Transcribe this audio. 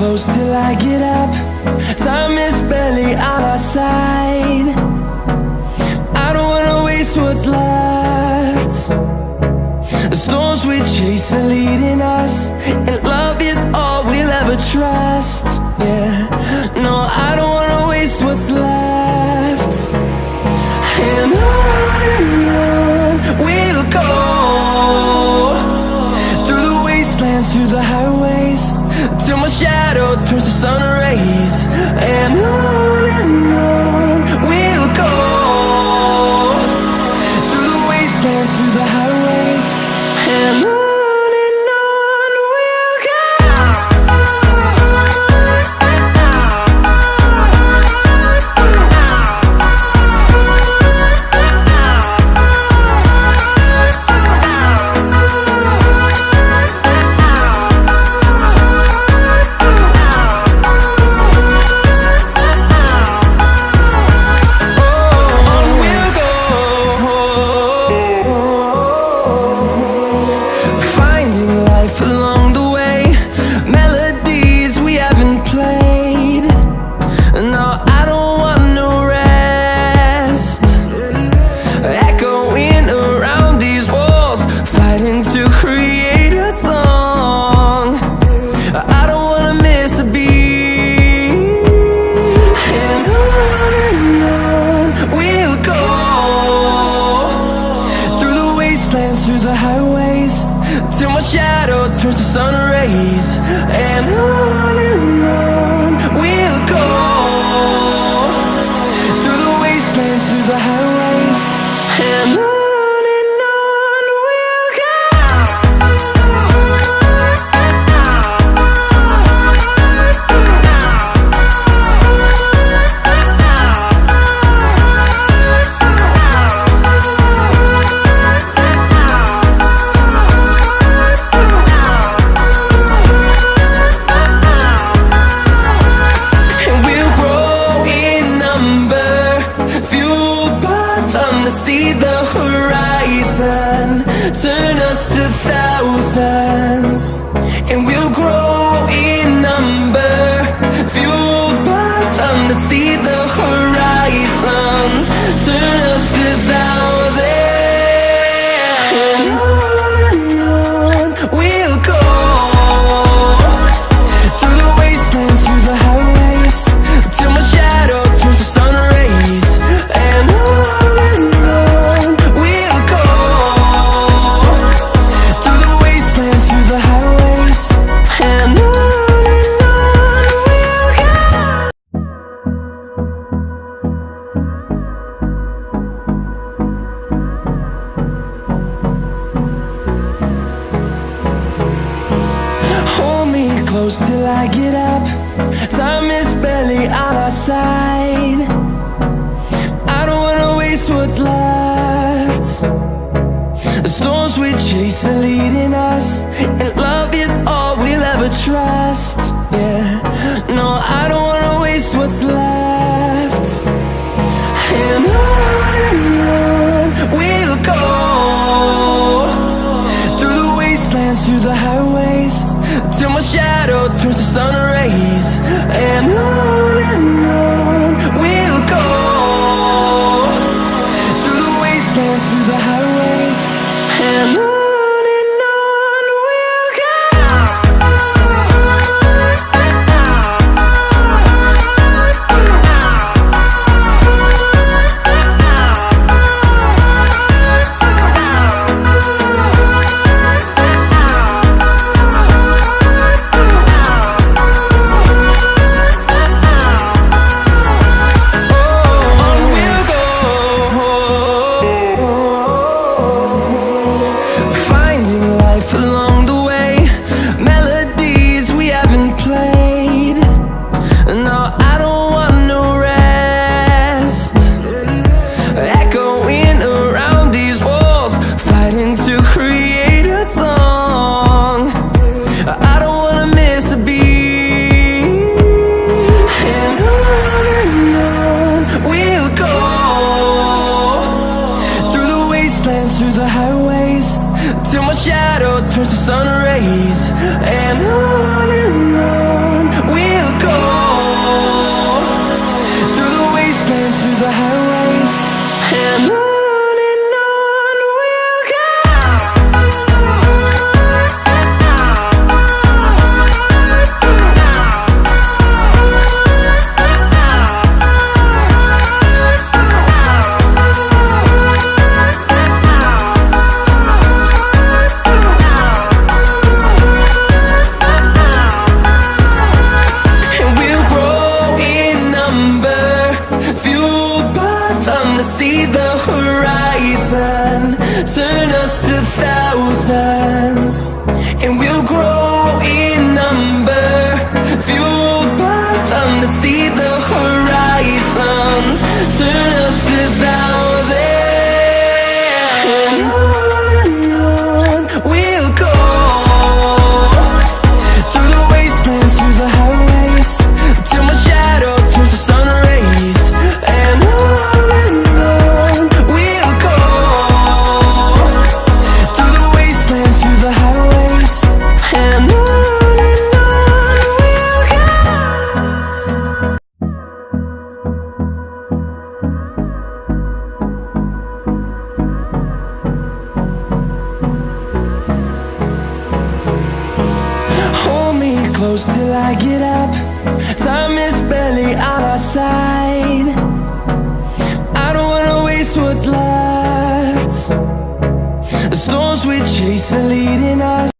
close till I get up. Time is barely on our side. I don't wanna waste what's left. The storms we chase are leading us, and love is all we'll ever trust. Yeah, no, I don't wanna waste what's left. And on we'll go, through the wastelands, through the highways, till my shadow turns to sun rays. And on we'll go, through the wastelands, through the highways, and on we'll go. Through the highways, till my shadow turns to sun rays. And on we'll go, through the wastelands, through the highways, and on we'll go. See the horizon, turn us to thousands, and we'll grow in number, fueled by them. To see the horizon, turn us to thousands, and on we'll go, through the wastelands, through the highways, till my shadow turns to sun rays. And close till I get up. Time is barely on our side. I don't wanna waste what's left. The storms we chase are leading us, and love is all we'll ever trust. Yeah, no, I don't wanna waste what's left. And on we'll go, through the wastelands, through the highways, till my shadow turns to sun rays. And on we'll go, through the wastelands, through the highways, and on we'll go. till my shadow turns to sun rays. And on we thousands, and we'll grow in number, fueled by them to see the horizon, turn us to thousands. And on we'll go, through the wastelands, through the highways, till my shadow turns to sun rays. And on we'll go, through the wastelands, through the highways. And on we'll go. Hold me close till I get up. Time is barely on our side. I don't wanna waste what's left. The storms we chase are leading us.